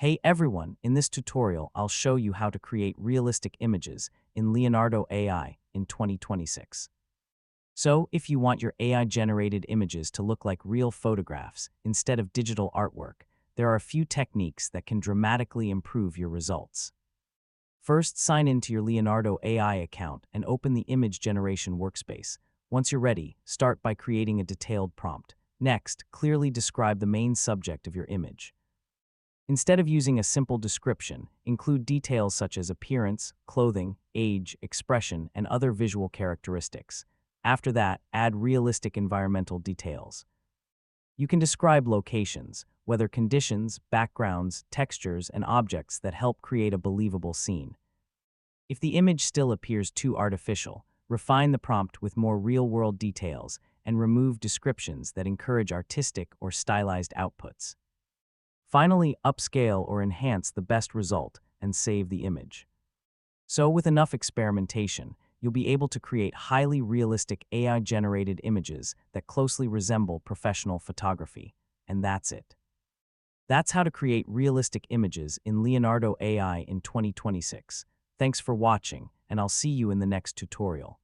Hey everyone, in this tutorial I'll show you how to create realistic images in Leonardo AI in 2026. So, if you want your AI-generated images to look like real photographs instead of digital artwork, there are a few techniques that can dramatically improve your results. First, sign into your Leonardo AI account and open the image generation workspace. Once you're ready, start by creating a detailed prompt. Next, clearly describe the main subject of your image. Instead of using a simple description, include details such as appearance, clothing, age, expression, and other visual characteristics. After that, add realistic environmental details. You can describe locations, weather conditions, backgrounds, textures, and objects that help create a believable scene. If the image still appears too artificial, refine the prompt with more real-world details and remove descriptions that encourage artistic or stylized outputs. Finally, upscale or enhance the best result and save the image. So, with enough experimentation, you'll be able to create highly realistic AI-generated images that closely resemble professional photography. And that's it. That's how to create realistic images in Leonardo AI in 2026. Thanks for watching, and I'll see you in the next tutorial.